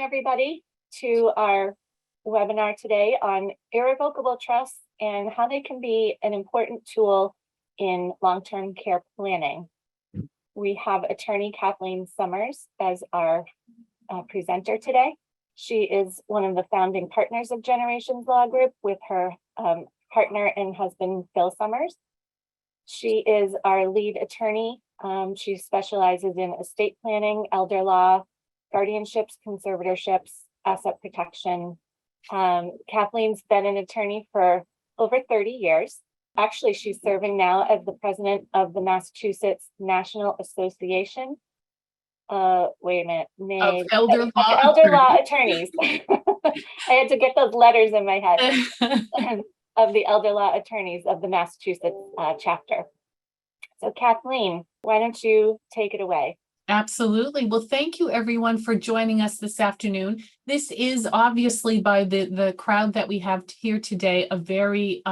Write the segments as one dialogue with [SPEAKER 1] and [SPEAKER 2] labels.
[SPEAKER 1] everybody to our webinar today on irrevocable trusts and how they can be an important tool in long-term care planning. We have Attorney Cathleen H as our presenter today. She is one of the founding partners of Generations Law Group with her partner and husband, Phil Summers. She is our lead attorney. She specializes in estate planning, elder law, guardianships, conservatorships, asset protection. Kathleen's been an attorney for over 30 years. Actually, she's serving now as the president of the Massachusetts National Association. Wait a minute.
[SPEAKER 2] Of elder
[SPEAKER 1] law attorneys. I had to get those letters in my head. Of the elder law attorneys of the Massachusetts chapter. So Kathleen, why don't you take it away?
[SPEAKER 2] Absolutely. Well, thank you everyone for joining us this afternoon. This is obviously by the crowd that we have here today, a very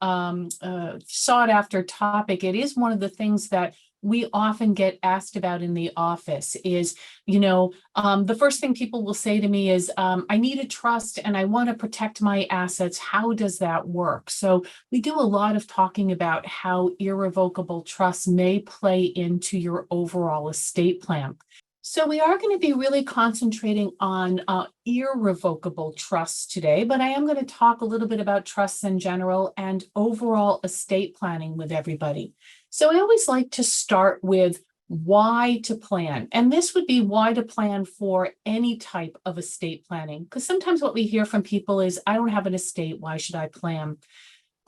[SPEAKER 2] sought after topic. It is one of the things that we often get asked about in the office is, the first thing people will say to me is, I need a trust and I want to protect my assets. How does that work? So we do a lot of talking about how irrevocable trusts may play into your overall estate plan. So we are going to be really concentrating on irrevocable trusts today, but I am going to talk a little bit about trusts in general and overall estate planning with everybody. So I always like to start with why to plan. And this would be why to plan for any type of estate planning. Because sometimes what we hear from people is, I don't have an estate, why should I plan?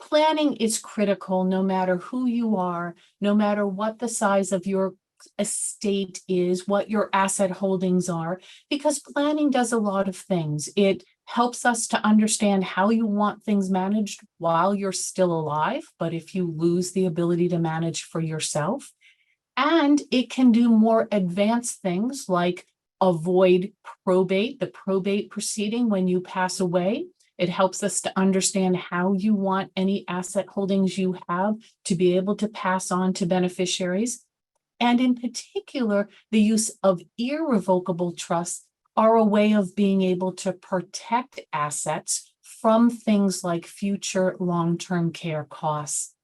[SPEAKER 2] Planning is critical no matter who you are, no matter what the size of your estate is, what your asset holdings are, because planning does a lot of things. It helps us to understand how you want things managed while you're still alive, but if you lose the ability to manage for yourself, and it can do more advanced things like avoid probate, the probate proceeding when you pass away. It helps us to understand how you want any asset holdings you have to be able to pass on to beneficiaries. And in particular, the use of irrevocable trusts are a way of being able to protect assets from things like future long-term care costs.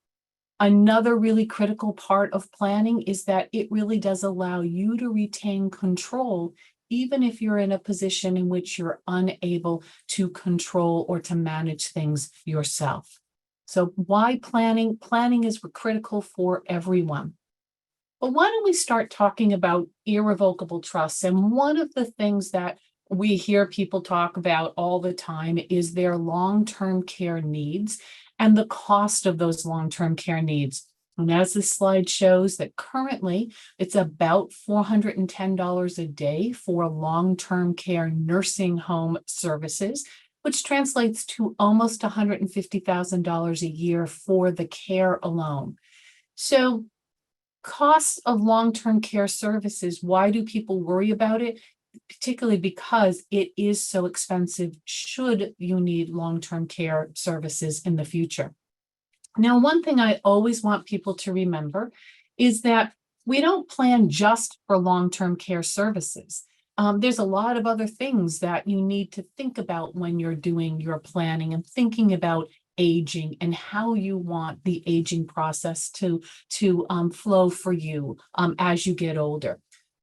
[SPEAKER 2] Another really critical part of planning is that it really does allow you to retain control, even if you're in a position in which you're unable to control or to manage things yourself. So why planning? Planning is critical for everyone. But why don't we start talking about irrevocable trusts? And one of the things that we hear people talk about all the time is their long-term care needs and the cost of those long-term care needs. And as this slide shows, that currently it's about $410 a day for long-term care nursing home services, which translates to almost $150,000 a year for the care alone. So costs of long-term care services, why do people worry about it? Particularly because it is so expensive should you need long-term care services in the future. Now, one thing I always want people to remember is that we don't plan just for long-term care services. There's a lot of other things that you need to think about when you're doing your planning and thinking about aging and how you want the aging process to flow for you as you get older.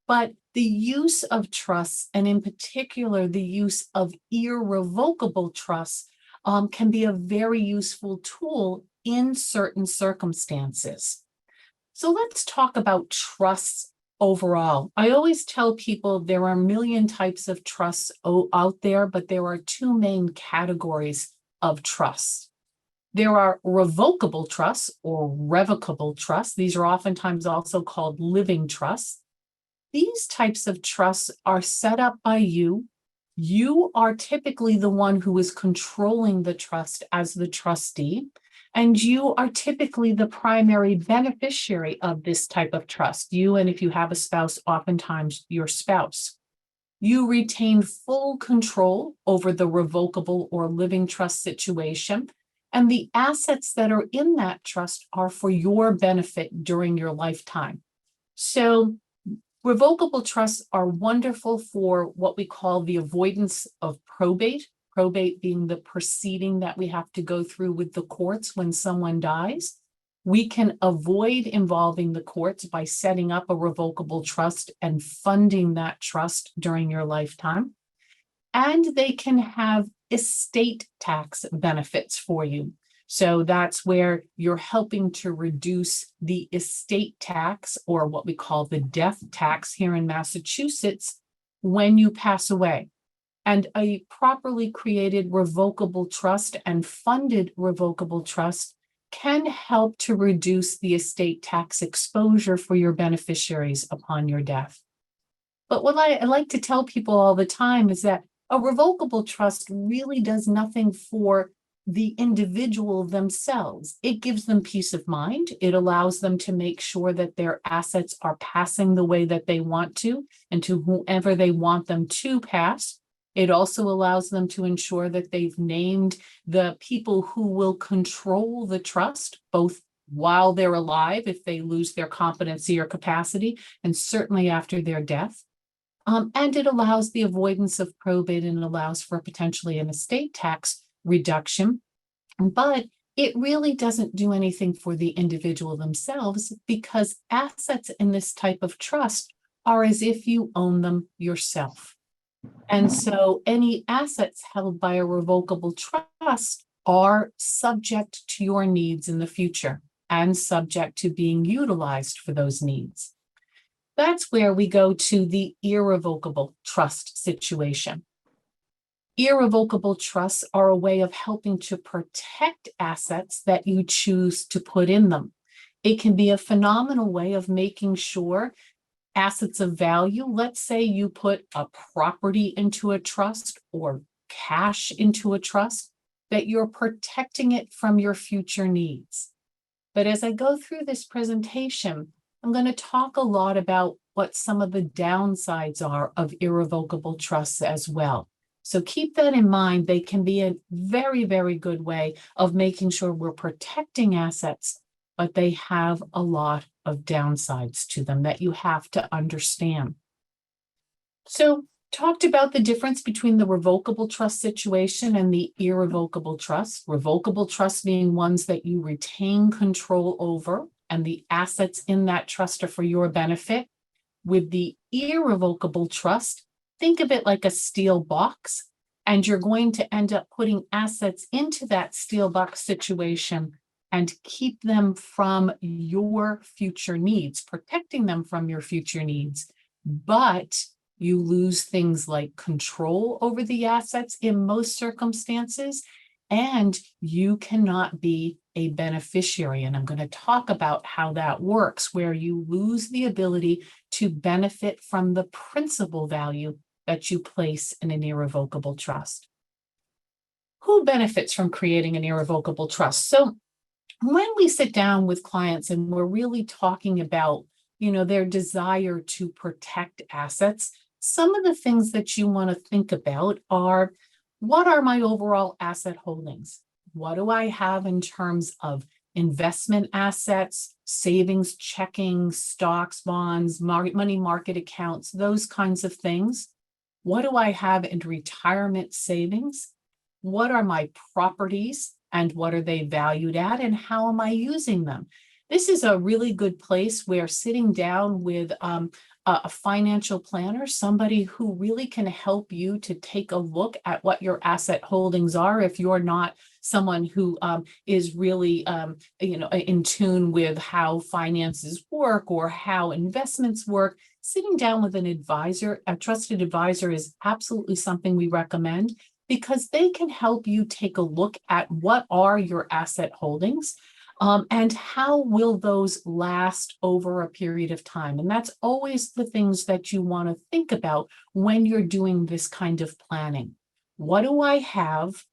[SPEAKER 2] But the use of trusts, and in particular, the use of irrevocable trusts, can be a very useful tool in certain circumstances. So let's talk about trusts overall. I always tell people there are a million types of trusts out there, but there are two main categories of trusts. There are revocable trusts or revocable trusts. These are oftentimes also called living trusts. These types of trusts are set up by you. You are typically the one who is controlling the trust as the trustee, and you are typically the primary beneficiary of this type of trust. You, and if you have a spouse, oftentimes your spouse. You retain full control over the revocable or living trust situation. And the assets that are in that trust are for your benefit during your lifetime. So Revocable trusts are wonderful for what we call the avoidance of probate being the proceeding that we have to go through with the courts when someone dies. We can avoid involving the courts by setting up a revocable trust and funding that trust during your lifetime. And they can have estate tax benefits for you. So that's where you're helping to reduce the estate tax, or what we call the death tax here in Massachusetts, when you pass away. And a properly created revocable trust and funded revocable trust can help to reduce the estate tax exposure for your beneficiaries upon your death. But what I like to tell people all the time is that a revocable trust really does nothing for the individual themselves. It gives them peace of mind. It allows them to make sure that their assets are passing the way that they want to and to whoever they want them to pass. It also allows them to ensure that they've named the people who will control the trust, both while they're alive, if they lose their competency or capacity, and certainly after their death. And it allows the avoidance of probate and allows for potentially an estate tax reduction. But it really doesn't do anything for the individual themselves, because assets in this type of trust are as if you own them yourself. And so any assets held by a revocable trust are subject to your needs in the future and subject to being utilized for those needs. That's where we go to the irrevocable trust situation. Irrevocable trusts are a way of helping to protect assets that you choose to put in them. It can be a phenomenal way of making sure assets of value, let's say you put a property into a trust or cash into a trust, that you're protecting it from your future needs. But as I go through this presentation, I'm going to talk a lot about what some of the downsides are of irrevocable trusts as well. So keep that in mind. They can be a very, very good way of making sure we're protecting assets, but they have a lot of downsides to them that you have to understand. So talked about the difference between the revocable trust situation and the irrevocable trust. Revocable trusts being ones that you retain control over, and the assets in that trust are for your benefit. With the irrevocable trust, think of it like a steel box, and you're going to end up putting assets into that steel box situation and keep them from your future needs, protecting them from your future needs. But you lose things like control over the assets in most circumstances, and you cannot be a beneficiary. And I'm going to talk about how that works, where you lose the ability to benefit from the principal value that you place in an irrevocable trust. Who benefits from creating an irrevocable trust? So when we sit down with clients and we're really talking about, their desire to protect assets, some of the things that you want to think about are, what are my overall asset holdings? What do I have in terms of investment assets, savings, checking, stocks, bonds, money market accounts, those kinds of things? What do I have in retirement savings? What are my properties and what are they valued at, and how am I using them? This is a really good place where sitting down with a financial planner, somebody who really can help you to take a look at what your asset holdings are if you're not someone who is really in tune with how finances work or how investments work. Sitting down with an advisor, a trusted advisor, is absolutely something we recommend, because they can help you take a look at what are your asset holdings and how will those last over a period of time. And that's always the things that you want to think about when you're doing this kind of planning. What do I have?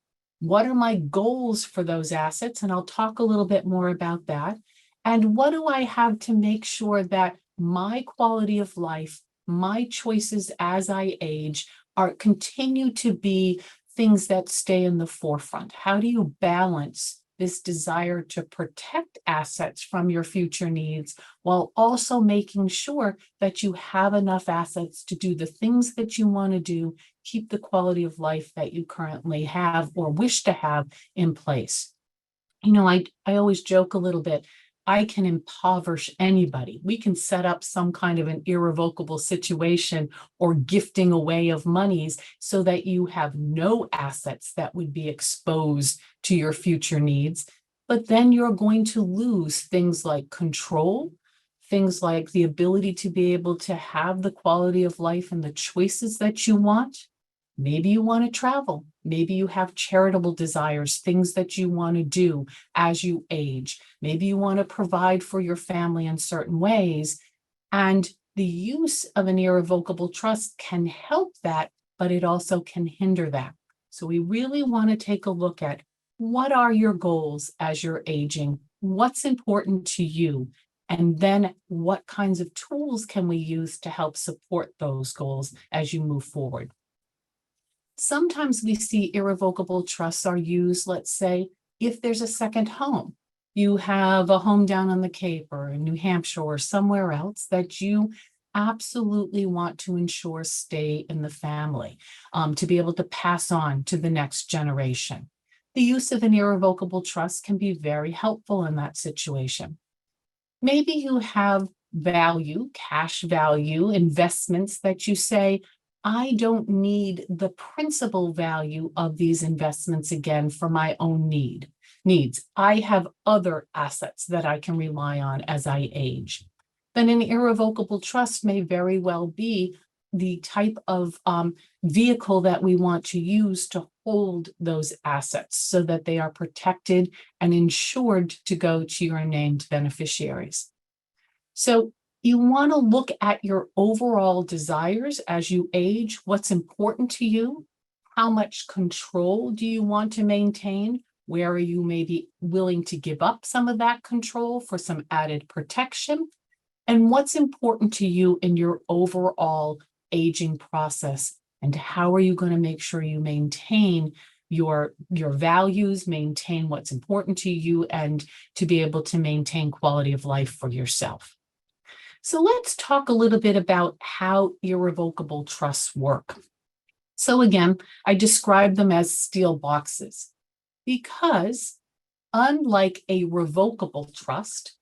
[SPEAKER 2] What are my goals for those assets? And I'll talk a little bit more about that. And what do I have to make sure that my quality of life, my choices as I age, continue to be things that stay in the forefront? How do you balance this desire to protect assets from your future needs, while also making sure that you have enough assets to do the things that you want to do, keep the quality of life that you currently have or wish to have in place. I always joke a little bit. I can impoverish anybody. We can set up some kind of an irrevocable situation or gifting away of monies so that you have no assets that would be exposed to your future needs. But then you're going to lose things like control, things like the ability to be able to have the quality of life and the choices that you want. Maybe you want to travel. Maybe you have charitable desires, things that you want to do as you age. Maybe you want to provide for your family in certain ways. And the use of an irrevocable trust can help that, but it also can hinder that. So we really want to take a look at what are your goals as you're aging? What's important to you? And then what kinds of tools can we use to help support those goals as you move forward? Sometimes we see irrevocable trusts are used, let's say, if there's a second home. You have a home down on the Cape or in New Hampshire or somewhere else that you absolutely want to ensure stay in the family, to be able to pass on to the next generation. The use of an irrevocable trust can be very helpful in that situation. Maybe you have value, cash value, investments that you say, I don't need the principal value of these investments again for my own needs. I have other assets that I can rely on as I age. Then an irrevocable trust may very well be the type of vehicle that we want to use to hold those assets so that they are protected and insured to go to your named beneficiaries. So you want to look at your overall desires as you age, what's important to you, how much control do you want to maintain, where are you maybe willing to give up some of that control for some added protection, and what's important to you in your overall aging process, and how are you going to make sure you maintain your values, maintain what's important to you, and to be able to maintain quality of life for yourself. So let's talk a little bit about how irrevocable trusts work. So again, I describe them as steel boxes because unlike a revocable trust,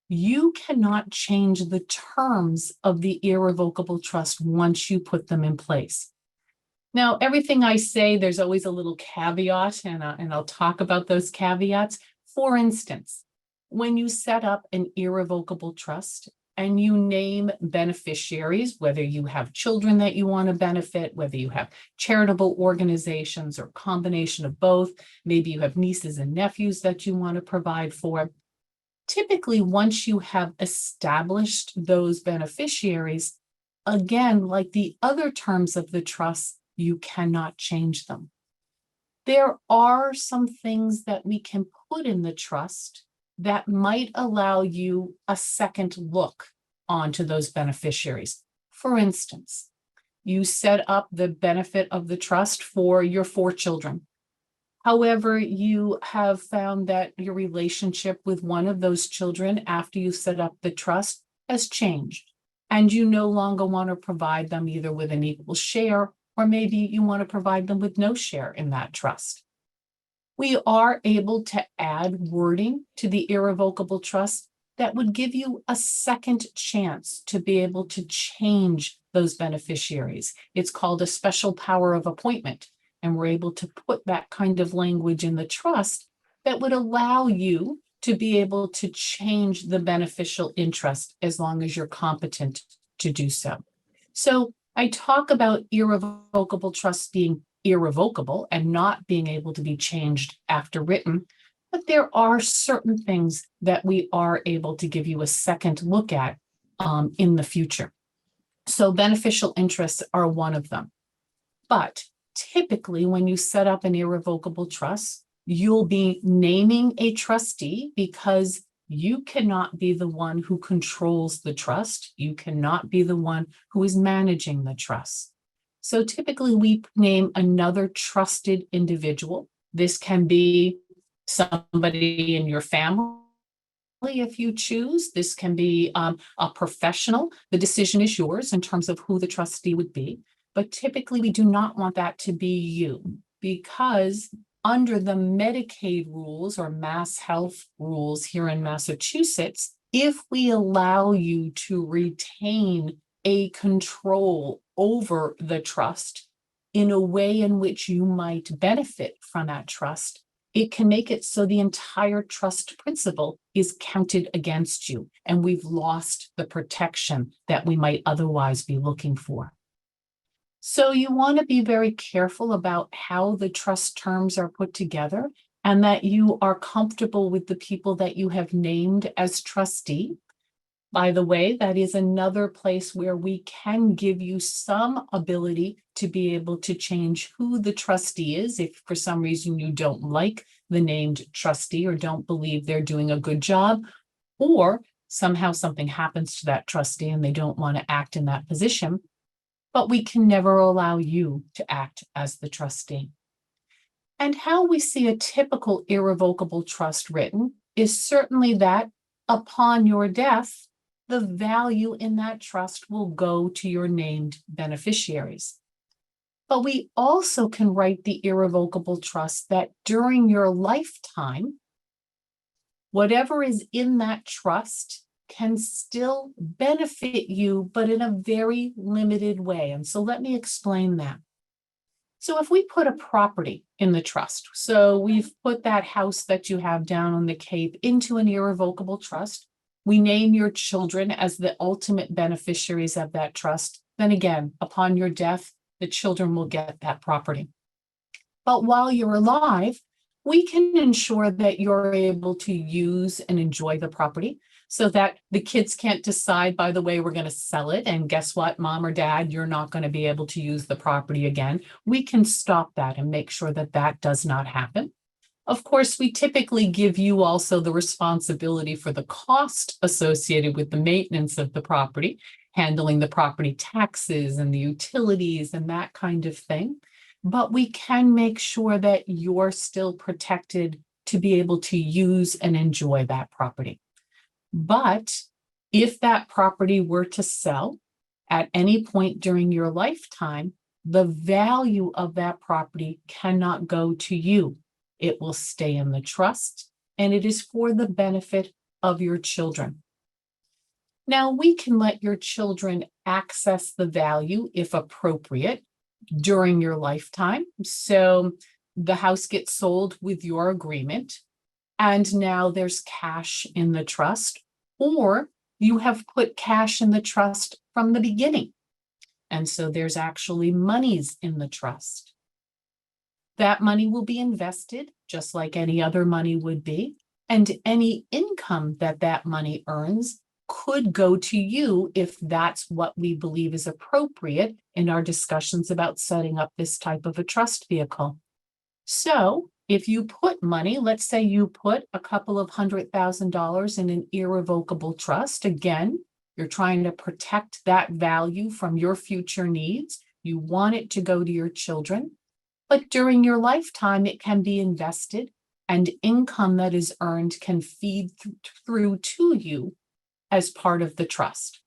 [SPEAKER 2] you cannot change the terms of the irrevocable trust once you put them in place. Now, everything I say, there's always a little caveat, and I'll talk about those caveats. For instance, when you set up an irrevocable trust, and you name beneficiaries, whether you have children that you want to benefit, whether you have charitable organizations or combination of both, maybe you have nieces and nephews that you want to provide for. Typically, once you have established those beneficiaries, again, like the other terms of the trust, you cannot change them. There are some things that we can put in the trust that might allow you a second look onto those beneficiaries. For instance, you set up the benefit of the trust for your 4 children. However, you have found that your relationship with one of those children after you set up the trust has changed, and you no longer want to provide them either with an equal share, or maybe you want to provide them with no share in that trust. We are able to add wording to the irrevocable trust that would give you a second chance to be able to change those beneficiaries. It's called a special power of appointment, and we're able to put that kind of language in the trust that would allow you to be able to change the beneficial interest as long as you're competent to do so. So I talk about irrevocable trusts being irrevocable and not being able to be changed after written, but there are certain things that we are able to give you a second look at in the future. So beneficial interests are one of them. But typically, when you set up an irrevocable trust, you'll be naming a trustee because you cannot be the one who controls the trust. You cannot be the one who is managing the trust. So typically we name another trusted individual. This can be somebody in your family if you choose. This can be a professional. The decision is yours in terms of who the trustee would be. But typically, we do not want that to be you, because under the Medicaid rules or Mass Health rules here in Massachusetts, if we allow you to retain a control over the trust in a way in which you might benefit from that trust, it can make it so the entire trust principal is counted against you, and we've lost the protection that we might otherwise be looking for. So you want to be very careful about how the trust terms are put together, and that you are comfortable with the people that you have named as trustee. By the way, that is another place where we can give you some ability to be able to change who the trustee is if for some reason you don't like the named trustee or don't believe they're doing a good job, or somehow something happens to that trustee and they don't want to act in that position. But we can never allow you to act as the trustee. And how we see a typical irrevocable trust written is certainly that upon your death, the value in that trust will go to your named beneficiaries. But we also can write the irrevocable trust that during your lifetime, whatever is in that trust can still benefit you, but in a very limited way. And so let me explain that. So if we put a property in the trust, so we've put that house that you have down on the Cape into an irrevocable trust, we name your children as the ultimate beneficiaries of that trust, then again, upon your death, the children will get that property. But while you're alive, we can ensure that you're able to use and enjoy the property so that the kids can't decide, by the way, we're going to sell it. And guess what, mom or dad, you're not going to be able to use the property again. We can stop that and make sure that that does not happen. Of course, we typically give you also the responsibility for the cost associated with the maintenance of the property, handling the property taxes and the utilities and that kind of thing. But we can make sure that you're still protected to be able to use and enjoy that property. But if that property were to sell at any point during your lifetime, the value of that property cannot go to you. It will stay in the trust, and it is for the benefit of your children. Now, we can let your children access the value, if appropriate, during your lifetime. So the house gets sold with your agreement, and now there's cash in the trust, or you have put cash in the trust from the beginning. And so there's actually monies in the trust. That money will be invested just like any other money would be, and any income that that money earns could go to you if that's what we believe is appropriate in our discussions about setting up this type of a trust vehicle. So if you put money, let's say you put a couple of $100,000 in an irrevocable trust, again, you're trying to protect that value from your future needs. You want it to go to your children. But during your lifetime, it can be invested, and income that is earned can feed through to you as part of the trust.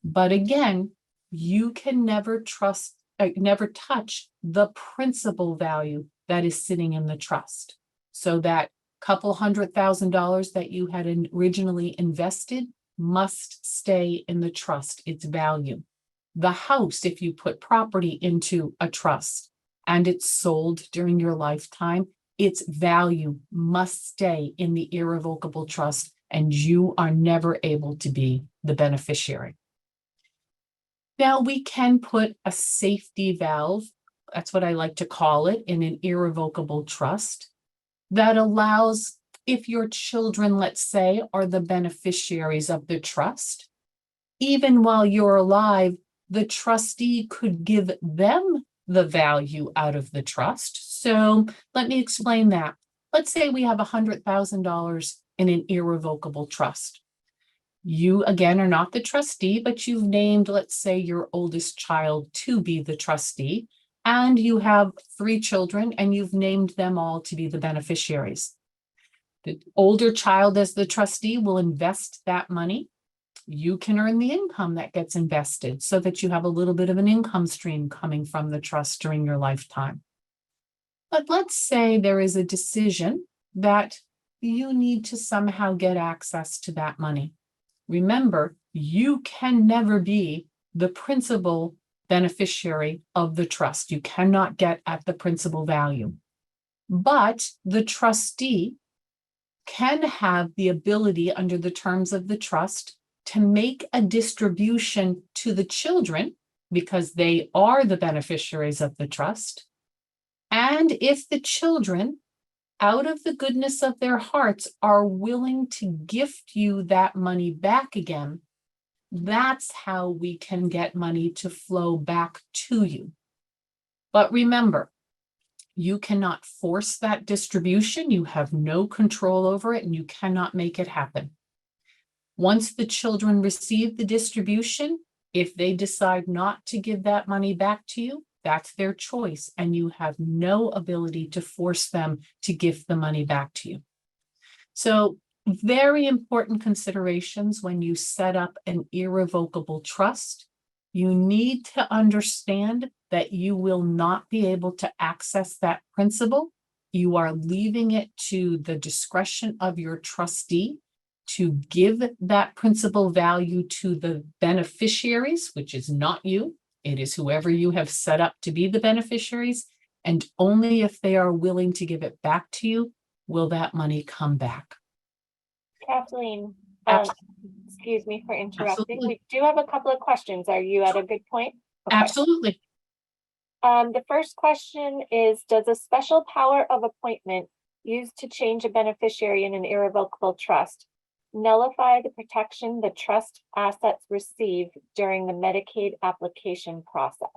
[SPEAKER 2] But again, you can never touch the principal value that is sitting in the trust. So that couple $100,000 that you had originally invested must stay in the trust, its value. The house, if you put property into a trust, and it's sold during your lifetime, its value must stay in the irrevocable trust, and you are never able to be the beneficiary. Now, we can put a safety valve, that's what I like to call it, in an irrevocable trust that allows, if your children, let's say, are the beneficiaries of the trust, even while you're alive, the trustee could give them the value out of the trust. So let me explain that. Let's say we have $100,000 in an irrevocable trust. You, again, are not the trustee, but you've named, let's say, your oldest child to be the trustee, and you have 3 children, and you've named them all to be the beneficiaries. The older child as the trustee will invest that money. You can earn the income that gets invested so that you have a little bit of an income stream coming from the trust during your lifetime. But let's say there is a decision that you need to somehow get access to that money. Remember, you can never be the principal beneficiary of the trust. You cannot get at the principal value. But the trustee can have the ability under the terms of the trust to make a distribution to the children because they are the beneficiaries of the trust. And if the children, out of the goodness of their hearts, are willing to gift you that money back again, that's how we can get money to flow back to you. But remember, you cannot force that distribution. You have no control over it, and you cannot make it happen. Once the children receive the distribution, if they decide not to give that money back to you, that's their choice, and you have no ability to force them to give the money back to you. So, very important considerations when you set up an irrevocable trust. You need to understand that you will not be able to access that principal. You are leaving it to the discretion of your trustee to give that principal value to the beneficiaries, which is not you. It is whoever you have set up to be the beneficiaries. And only if they are willing to give it back to you will that money come back.
[SPEAKER 1] Kathleen, excuse me for interrupting.
[SPEAKER 2] Absolutely.
[SPEAKER 1] We do have a couple of questions. Are you at a good point? Okay.
[SPEAKER 2] Absolutely.
[SPEAKER 1] The first question is, does a special power of appointment used to change a beneficiary in an irrevocable trust nullify the protection the trust assets receive during the Medicaid application process?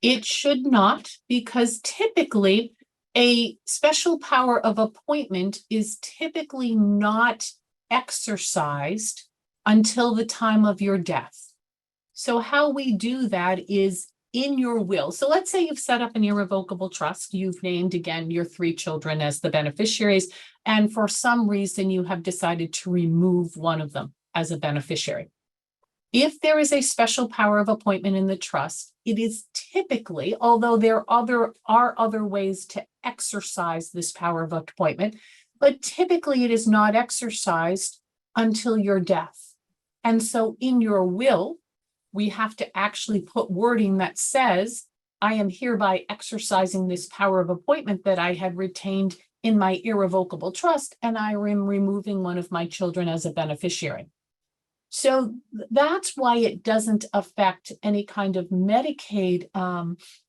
[SPEAKER 2] It should not, because typically a special power of appointment is typically not exercised until the time of your death. So how we do that is in your will. So let's say you've set up an irrevocable trust. You've named, again, your 3 children as the beneficiaries, and for some reason you have decided to remove one of them as a beneficiary. If there is a special power of appointment in the trust, it is typically, although there are other ways to exercise this power of appointment, but typically it is not exercised until your death. And so in your will, we have to actually put wording that says, I am hereby exercising this power of appointment that I had retained in my irrevocable trust, and I am removing one of my children as a beneficiary. So that's why it doesn't affect any kind of Medicaid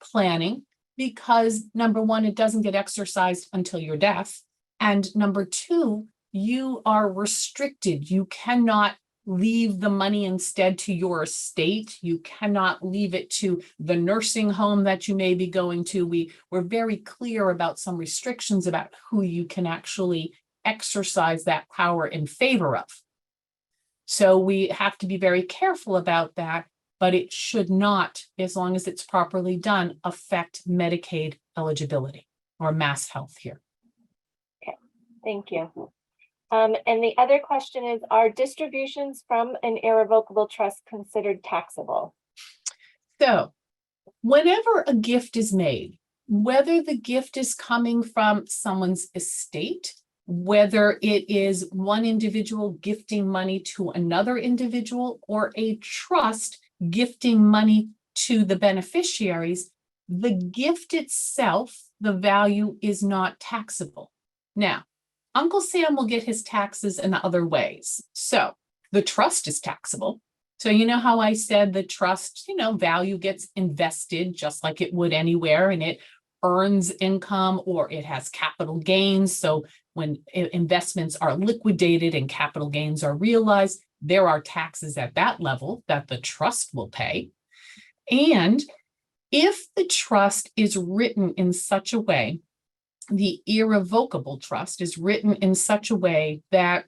[SPEAKER 2] planning, because number one, it doesn't get exercised until your death. And number two, you are restricted. You cannot leave the money instead to your estate. You cannot leave it to the nursing home that you may be going to. We're very clear about some restrictions about who you can actually exercise that power in favor of. So we have to be very careful about that, but it should not, as long as it's properly done, affect Medicaid eligibility or mass health here.
[SPEAKER 1] Okay, thank you. And the other question is, are distributions from an irrevocable trust considered taxable?
[SPEAKER 2] So whenever a gift is made, whether the gift is coming from someone's estate, whether it is one individual gifting money to another individual or a trust gifting money to the beneficiaries, the gift itself, the value is not taxable. Now, Uncle Sam will get his taxes in other ways. So the trust is taxable. So you know how I said the trust, value gets invested just like it would anywhere, and it earns income or it has capital gains. So when investments are liquidated and capital gains are realized, there are taxes at that level that the trust will pay. And if the trust is written in such a way, the irrevocable trust is written in such a way that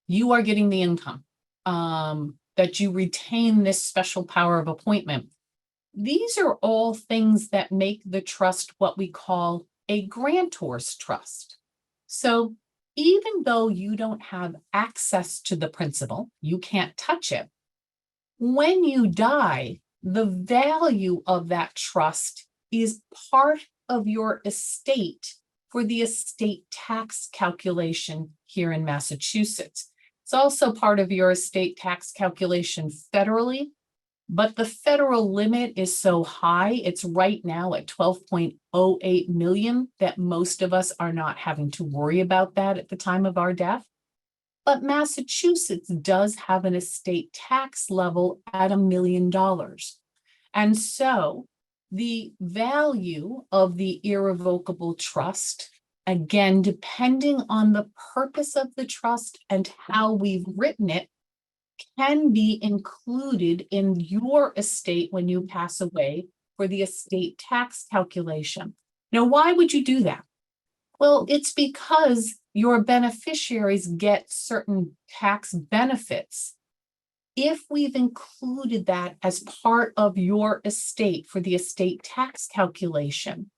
[SPEAKER 2] you are getting the income, that you retain this special power of appointment. These are all things that make the trust what we call a grantor's trust. So even though you don't have access to the principal, you can't touch it. When you die, the value of that trust is part of your estate for the estate tax calculation here in Massachusetts. It's also part of your estate tax calculation federally, but the federal limit is so high, it's right now at 12.08 million, that most of us are not having to worry about that at the time of our death. But Massachusetts does have an estate tax level at $1 million. And so the value of the irrevocable trust, again, depending on the purpose of the trust and how we've written it, can be included in your estate when you pass away for the estate tax calculation. Now, why would you do that? Well, it's because your beneficiaries get certain tax benefits. If we've included that as part of your estate for the estate tax calculation,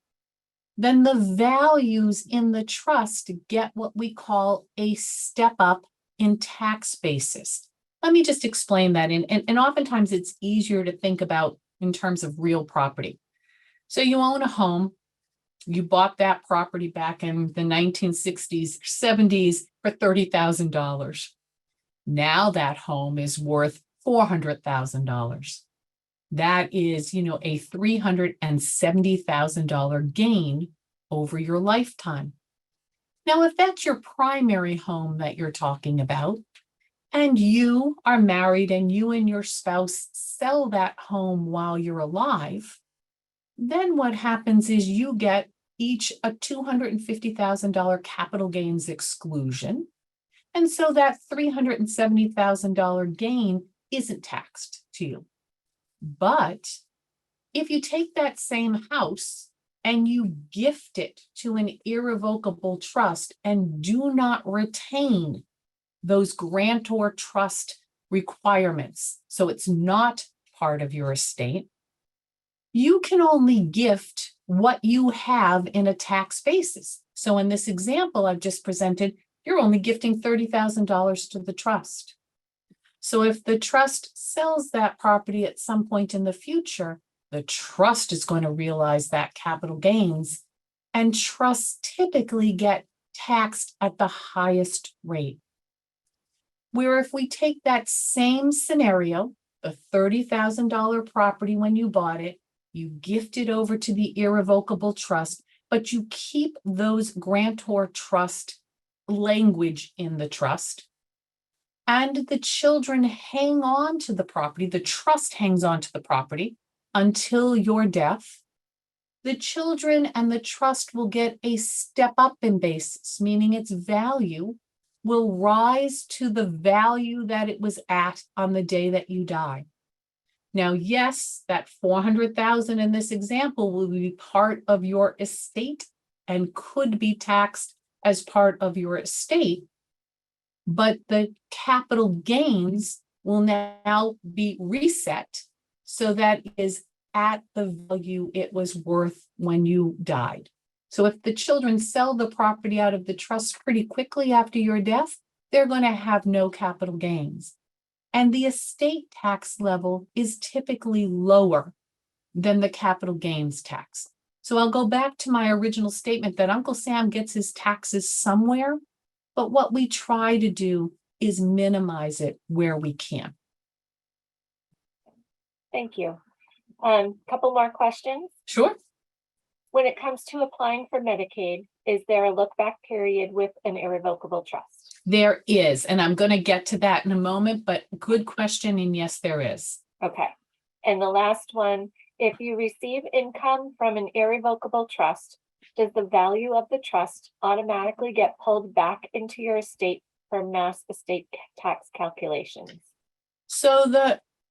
[SPEAKER 2] then the values in the trust get what we call a step up in tax basis. Let me just explain that. And oftentimes it's easier to think about in terms of real property. So you own a home. You bought that property back in the 1960s, 70s for $30,000. Now that home is worth $400,000. That is, a $370,000 gain over your lifetime. Now, if that's your primary home that you're talking about, and you are married and you and your spouse sell that home while you're alive, then what happens is you get each a $250,000 capital gains exclusion. And so that $370,000 gain isn't taxed to you. But if you take that same house and you gift it to an irrevocable trust and do not retain those grantor trust requirements, so it's not part of your estate, you can only gift what you have in a tax basis. So in this example I've just presented, you're only gifting $30,000 to the trust. So if the trust sells that property at some point in the future, the trust is going to realize that capital gains, and trusts typically get taxed at the highest rate. Where if we take that same scenario, the $30,000 property when you bought it, you gift it over to the irrevocable trust, but you keep those grantor trust language in the trust, and the children hang on to the property, the trust hangs on to the property until your death, the children and the trust will get a step up in basis, meaning its value will rise to the value that it was at on the day that you die. Now, yes, that $400,000 in this example will be part of your estate and could be taxed as part of your estate, but the capital gains will now be reset so that it is at the value it was worth when you died. So if the children sell the property out of the trust pretty quickly after your death, they're going to have no capital gains. And the estate tax level is typically lower than the capital gains tax. So I'll go back to my original statement that Uncle Sam gets his taxes somewhere, but what we try to do is minimize it where we can.
[SPEAKER 1] Thank you. Couple more questions.
[SPEAKER 2] Sure.
[SPEAKER 1] When it comes to applying for Medicaid, is there a look back period with an irrevocable trust?
[SPEAKER 2] There is, and I'm going to get to that in a moment, but good question, and yes, there is.
[SPEAKER 1] Okay. And the last one, if you receive income from an irrevocable trust, does the value of the trust automatically get pulled back into your estate for mass estate tax calculations? So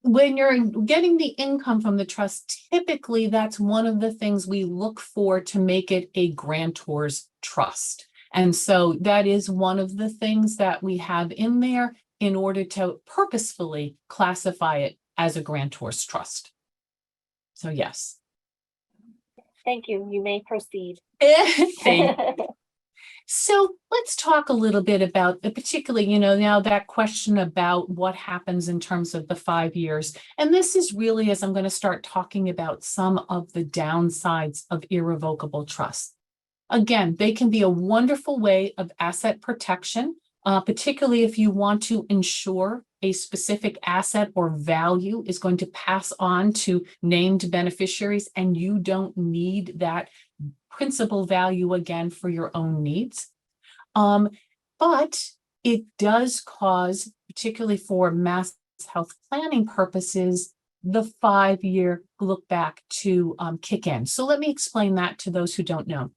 [SPEAKER 2] when you're getting the income from the trust, typically that's one of the things we look for to make it a grantor's trust. And so that is one of the things that we have in there in order to purposefully classify it as a grantor's trust. So yes.
[SPEAKER 1] Thank you. You may proceed.
[SPEAKER 2] Thank you. So let's talk a little bit about the particularly, now that question about what happens in terms of the 5 years. And this is really as I'm going to start talking about some of the downsides of irrevocable trust. Again, they can be a wonderful way of asset protection, particularly if you want to ensure a specific asset or value is going to pass on to named beneficiaries and you don't need that principal value again for your own needs. But it does cause, particularly for mass health planning purposes, the 5-year look back to kick in. So let me explain that to those who don't know.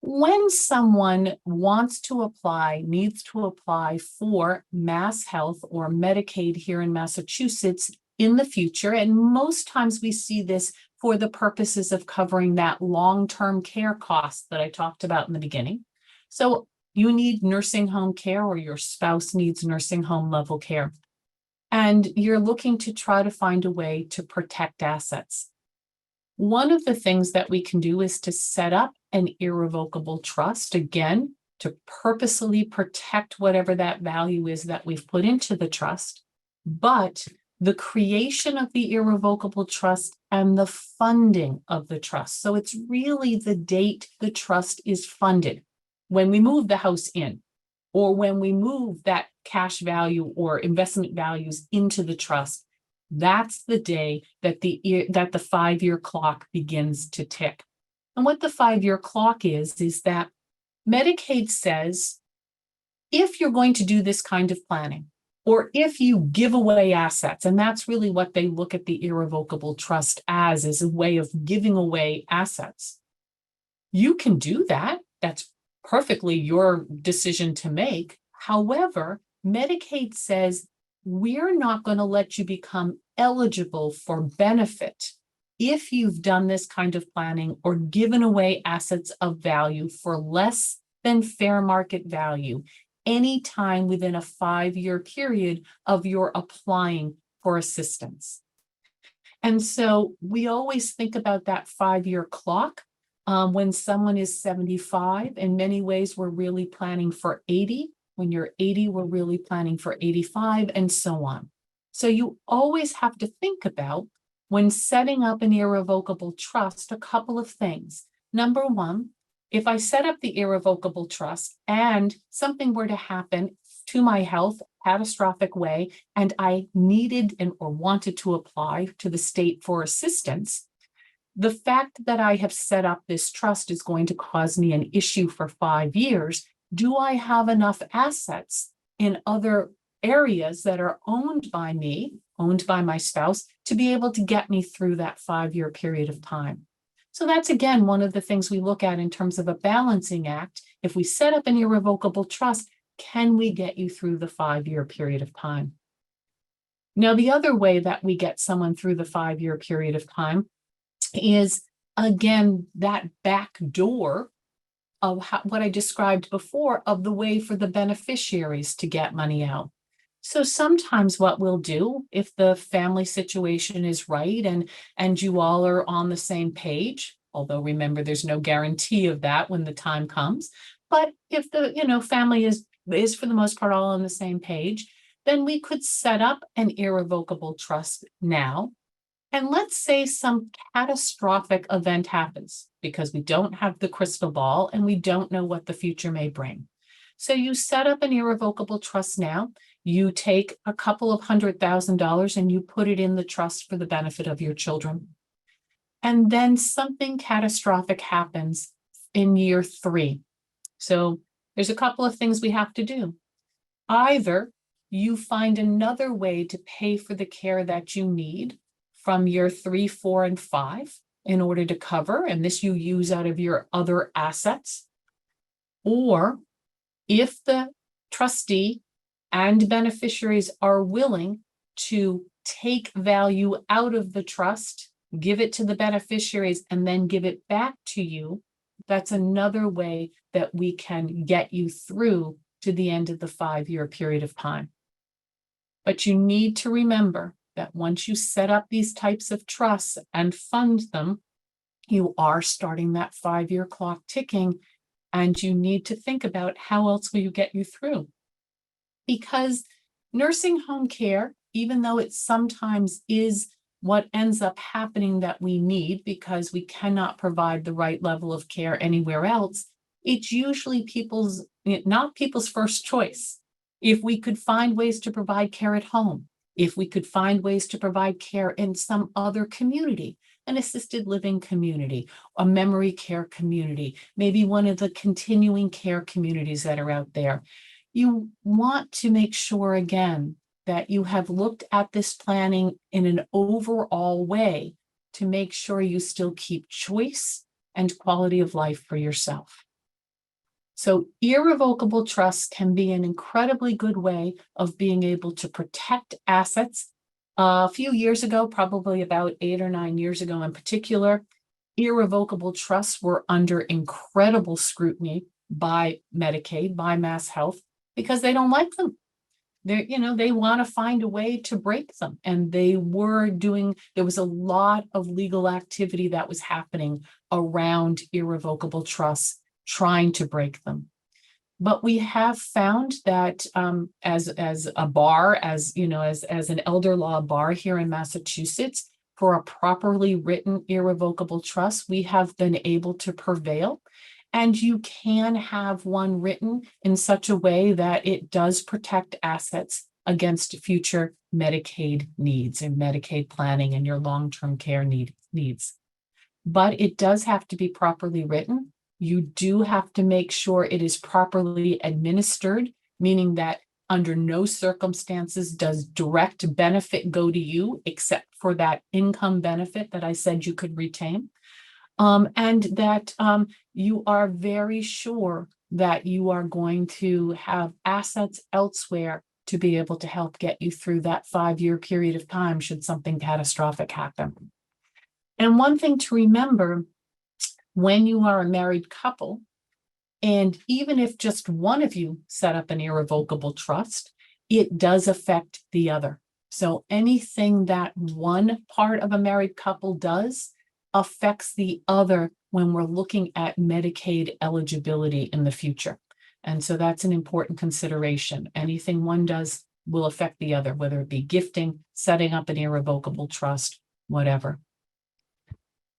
[SPEAKER 2] When someone wants to apply, needs to apply for Mass Health or Medicaid here in Massachusetts in the future, and most times we see this for the purposes of covering that long-term care cost that I talked about in the beginning. So you need nursing home care or your spouse needs nursing home level care, and you're looking to try to find a way to protect assets. One of the things that we can do is to set up an irrevocable trust, again, to purposely protect whatever that value is that we've put into the trust. But the creation of the irrevocable trust and the funding of the trust. So it's really the date the trust is funded. When we move the house in, or when we move that cash value or investment values into the trust, that's the day that the 5-year clock begins to tick. And what the 5-year clock is that Medicaid says, if you're going to do this kind of planning, or if you give away assets, and that's really what they look at the irrevocable trust as, is a way of giving away assets. You can do that. That's perfectly your decision to make. However, Medicaid says, we're not going to let you become eligible for benefit if you've done this kind of planning or given away assets of value for less than fair market value anytime within a 5-year period of your applying for assistance. And so we always think about that 5-year clock when someone is 75. In many ways, we're really planning for 80. When you're 80, we're really planning for 85, and so on. So you always have to think about, when setting up an irrevocable trust, a couple of things. Number one, if I set up the irrevocable trust and something were to happen to my health, catastrophic way, and I needed or wanted to apply to the state for assistance, the fact that I have set up this trust is going to cause me an issue for 5 years. Do I have enough assets in other areas that are owned by me, owned by my spouse, to be able to get me through that 5-year period of time? So that's, again, one of the things we look at in terms of a balancing act. If we set up an irrevocable trust, can we get you through the 5-year period of time? Now, the other way that we get someone through the 5-year period of time is, again, that back door of what I described before, of the way for the beneficiaries to get money out. So sometimes what we'll do, if the family situation is right and you all are on the same page, although remember, there's no guarantee of that when the time comes, but if the family is for the most part all on the same page, then we could set up an irrevocable trust now. And let's say some catastrophic event happens, because we don't have the crystal ball and we don't know what the future may bring. So you set up an irrevocable trust now. You take a couple of $100,000 and you put it in the trust for the benefit of your children. And then something catastrophic happens in year 3. So there's a couple of things we have to do. Either you find another way to pay for the care that you need from year 3, 4, and 5 in order to cover, and this you use out of your other assets. Or if the trustee and beneficiaries are willing to take value out of the trust, give it to the beneficiaries, and then give it back to you, that's another way that we can get you through to the end of the 5-year period of time. But you need to remember that once you set up these types of trusts and fund them, you are starting that 5-year clock ticking. And you need to think about how else will you get you through. Because nursing home care, even though it sometimes is what ends up happening that we need because we cannot provide the right level of care anywhere else, it's usually not people's first choice. If we could find ways to provide care at home, if we could find ways to provide care in some other community, an assisted living community, a memory care community, maybe one of the continuing care communities that are out there, you want to make sure, again, that you have looked at this planning in an overall way to make sure you still keep choice and quality of life for yourself. So irrevocable trusts can be an incredibly good way of being able to protect assets. A few years ago, probably about 8 or 9 years ago in particular, irrevocable trusts were under incredible scrutiny by Medicaid, by Mass Health, because they don't like them. They want to find a way to break them. And there was a lot of legal activity that was happening around irrevocable trusts, trying to break them. But we have found that as a bar, as an elder law bar here in Massachusetts, for a properly written irrevocable trust, we have been able to prevail. And you can have one written in such a way that it does protect assets against future Medicaid needs and Medicaid planning and your long-term care needs. But it does have to be properly written. You do have to make sure it is properly administered, meaning that under no circumstances does direct benefit go to you, except for that income benefit that I said you could retain. And that you are very sure that you are going to have assets elsewhere to be able to help get you through that 5-year period of time should something catastrophic happen. And one thing to remember, when you are a married couple, and even if just one of you set up an irrevocable trust, it does affect the other. So anything that one part of a married couple does affects the other when we're looking at Medicaid eligibility in the future. And so that's an important consideration. Anything one does will affect the other, whether it be gifting, setting up an irrevocable trust, whatever.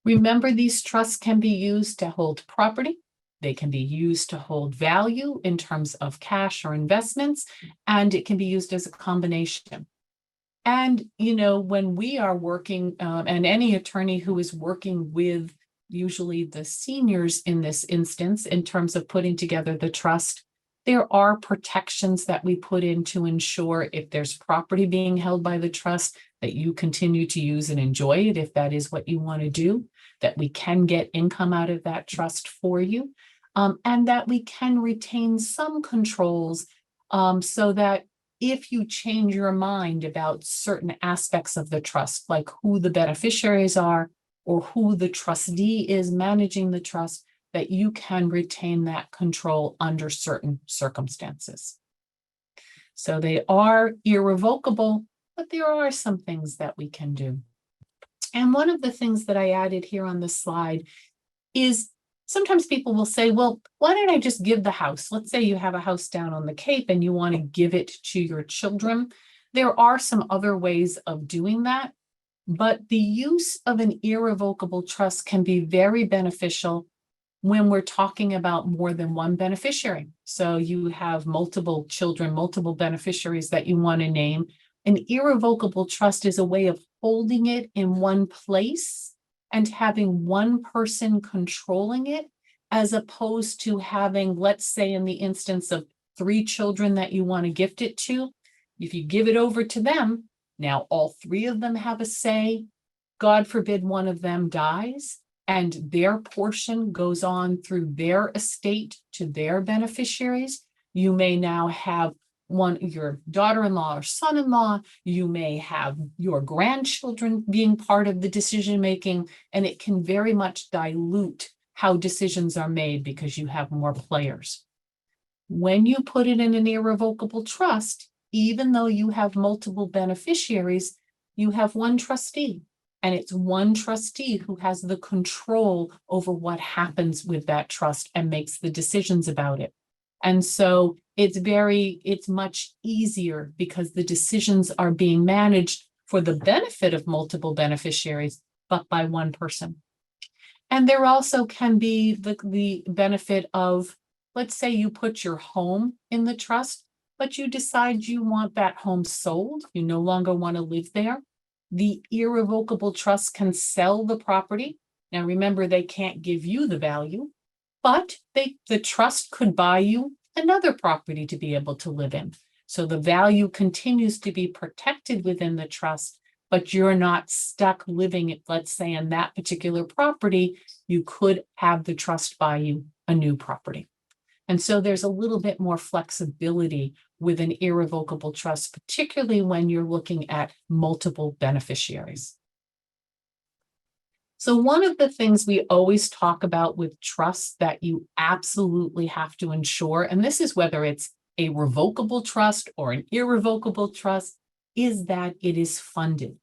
[SPEAKER 2] Remember, these trusts can be used to hold property. They can be used to hold value in terms of cash or investments, and it can be used as a combination. And, when we are working, and any attorney who is working with usually the seniors in this instance, in terms of putting together the trust, there are protections that we put in to ensure if there's property being held by the trust, that you continue to use and enjoy it if that is what you want to do, that we can get income out of that trust for you, and that we can retain some controls so that if you change your mind about certain aspects of the trust, like who the beneficiaries are or who the trustee is managing the trust, that you can retain that control under certain circumstances. So they are irrevocable, but there are some things that we can do. And one of the things that I added here on the slide is sometimes people will say, well, why don't I just give the house? Let's say you have a house down on the Cape and you want to give it to your children. There are some other ways of doing that, but the use of an irrevocable trust can be very beneficial when we're talking about more than one beneficiary. So you have multiple children, multiple beneficiaries that you want to name. An irrevocable trust is a way of holding it in one place and having one person controlling it, as opposed to having, let's say, in the instance of 3 children that you want to gift it to, if you give it over to them, now all 3 of them have a say. God forbid one of them dies, and their portion goes on through their estate to their beneficiaries. You may now have your daughter-in-law or son-in-law, you may have your grandchildren being part of the decision-making, and it can very much dilute how decisions are made because you have more players. When you put it in an irrevocable trust, even though you have multiple beneficiaries, you have one trustee. And it's one trustee who has the control over what happens with that trust and makes the decisions about it. And so it's much easier because the decisions are being managed for the benefit of multiple beneficiaries, but by one person. And there also can be the benefit of, let's say you put your home in the trust, but you decide you want that home sold. You no longer want to live there. The irrevocable trust can sell the property. Now, remember, they can't give you the value, but the trust could buy you another property to be able to live in. So the value continues to be protected within the trust, but you're not stuck living, let's say, in that particular property. You could have the trust buy you a new property. And so there's a little bit more flexibility with an irrevocable trust, particularly when you're looking at multiple beneficiaries. So one of the things we always talk about with trusts that you absolutely have to ensure, and this is whether it's a revocable trust or an irrevocable trust, is that it is funded.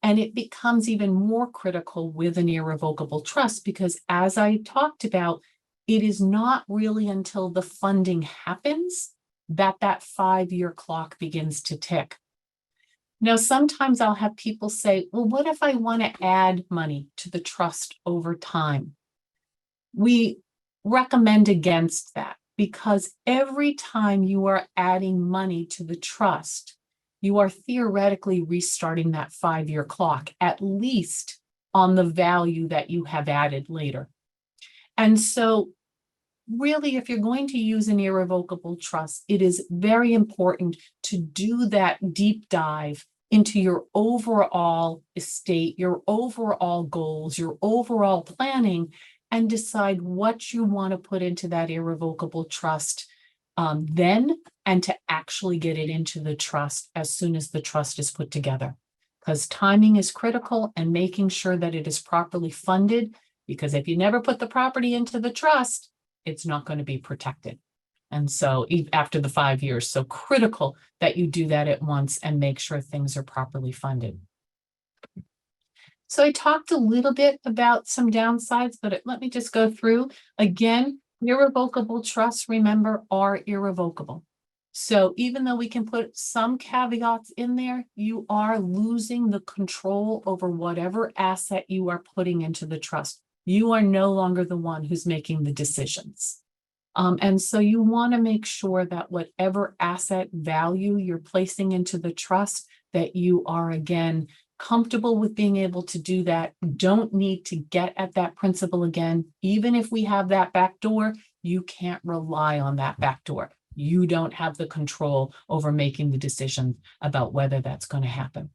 [SPEAKER 2] And it becomes even more critical with an irrevocable trust because, as I talked about, it is not really until the funding happens that 5-year clock begins to tick. Now, sometimes I'll have people say, well, what if I want to add money to the trust over time? We recommend against that because every time you are adding money to the trust, you are theoretically restarting that 5-year clock, at least on the value that you have added later. And so really, if you're going to use an irrevocable trust, it is very important to do that deep dive into your overall estate, your overall goals, your overall planning, and decide what you want to put into that irrevocable trust then, and to actually get it into the trust as soon as the trust is put together. Because timing is critical and making sure that it is properly funded, because if you never put the property into the trust, it's not going to be protected. And so after the 5 years, so critical that you do that at once and make sure things are properly funded. So I talked a little bit about some downsides, but let me just go through. Again, irrevocable trusts, remember, are irrevocable. So even though we can put some caveats in there, you are losing the control over whatever asset you are putting into the trust. You are no longer the one who's making the decisions. And so you want to make sure that whatever asset value you're placing into the trust, that you are, again, comfortable with being able to do that. Don't need to get at that principal again. Even if we have that back door, you can't rely on that back door. You don't have the control over making the decision about whether that's going to happen.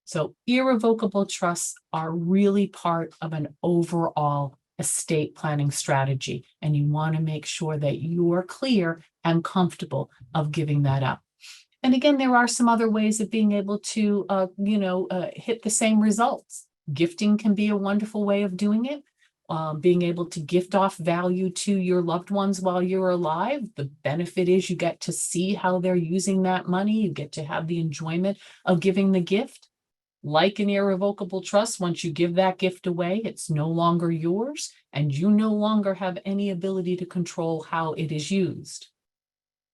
[SPEAKER 2] So irrevocable trusts are really part of an overall estate planning strategy, and you want to make sure that you are clear and comfortable of giving that up. And again, there are some other ways of being able to, hit the same results. Gifting can be a wonderful way of doing it. Being able to gift off value to your loved ones while you're alive. The benefit is you get to see how they're using that money. You get to have the enjoyment of giving the gift. Like an irrevocable trust, once you give that gift away, it's no longer yours, and you no longer have any ability to control how it is used.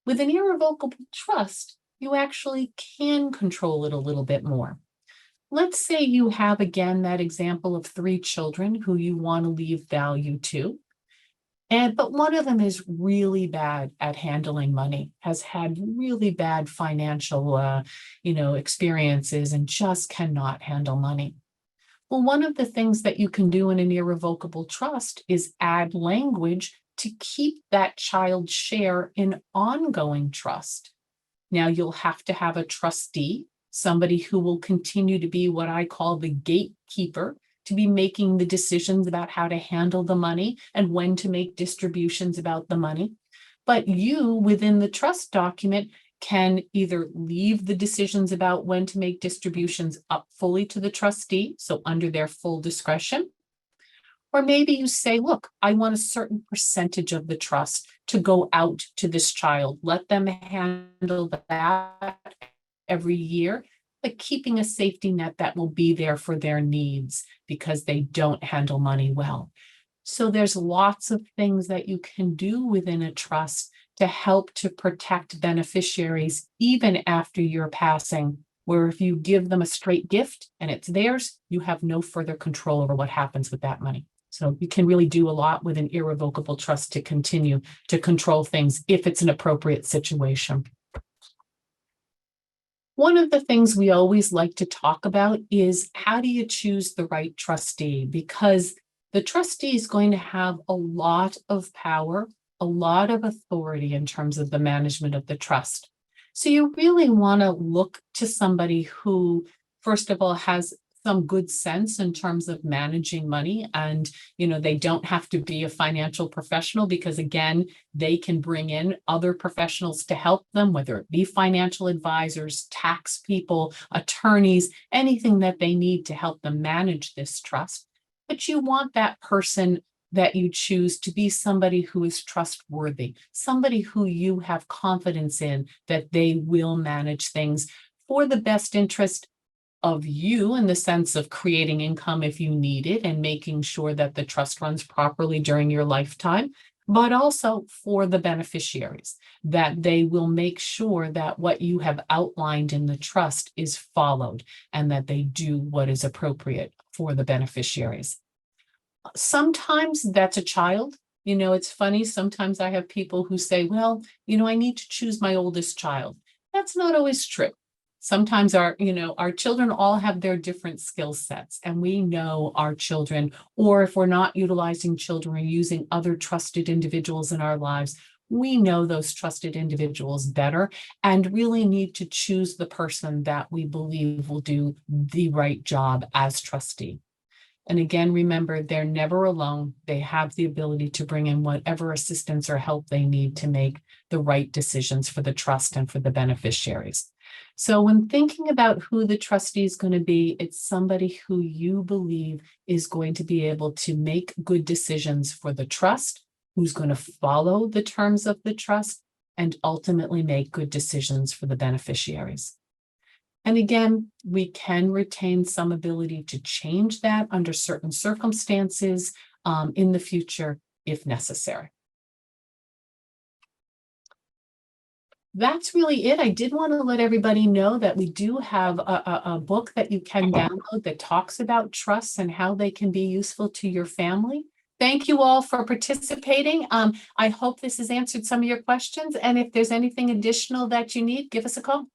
[SPEAKER 2] With an irrevocable trust, you actually can control it a little bit more. Let's say you have, again, that example of 3 children who you want to leave value to. But one of them is really bad at handling money, has had really bad financial, experiences and just cannot handle money. Well, one of the things that you can do in an irrevocable trust is add language to keep that child's share in ongoing trust. Now, you'll have to have a trustee, somebody who will continue to be what I call the gatekeeper, to be making the decisions about how to handle the money and when to make distributions about the money. But you, within the trust document, can either leave the decisions about when to make distributions up fully to the trustee, so under their full discretion. Or maybe you say, look, I want a certain percentage of the trust to go out to this child. Let them handle that every year. but keeping a safety net that will be there for their needs because they don't handle money well. So there's lots of things that you can do within a trust to help to protect beneficiaries even after your passing, where if you give them a straight gift and it's theirs, you have no further control over what happens with that money. So you can really do a lot with an irrevocable trust to continue to control things if it's an appropriate situation. One of the things we always like to talk about is how do you choose the right trustee? Because the trustee is going to have a lot of power, a lot of authority in terms of the management of the trust. So you really want to look to somebody who, first of all, has some good sense in terms of managing money. And, they don't have to be a financial professional because, again, they can bring in other professionals to help them, whether it be financial advisors, tax people, attorneys, anything that they need to help them manage this trust. But you want that person that you choose to be somebody who is trustworthy, somebody who you have confidence in that they will manage things for the best interest of you in the sense of creating income if you need it and making sure that the trust runs properly during your lifetime, but also for the beneficiaries, that they will make sure that what you have outlined in the trust is followed and that they do what is appropriate for the beneficiaries. Sometimes that's a child. It's funny. Sometimes I have people who say, well, I need to choose my oldest child. That's not always true. Sometimes our children all have their different skill sets, and we know our children, or if we're not utilizing children or using other trusted individuals in our lives, we know those trusted individuals better and really need to choose the person that we believe will do the right job as trustee. And again, remember, they're never alone. They have the ability to bring in whatever assistance or help they need to make the right decisions for the trust and for the beneficiaries. So when thinking about who the trustee is going to be, it's somebody who you believe is going to be able to make good decisions for the trust, who's going to follow the terms of the trust, and ultimately make good decisions for the beneficiaries. And again, we can retain some ability to change that under certain circumstances in the future if necessary. That's really it. I did want to let everybody know that we do have a book that you can download that talks about trusts and how they can be useful to your family. Thank you all for participating. I hope this has answered some of your questions. And if there's anything additional that you need, give us a call.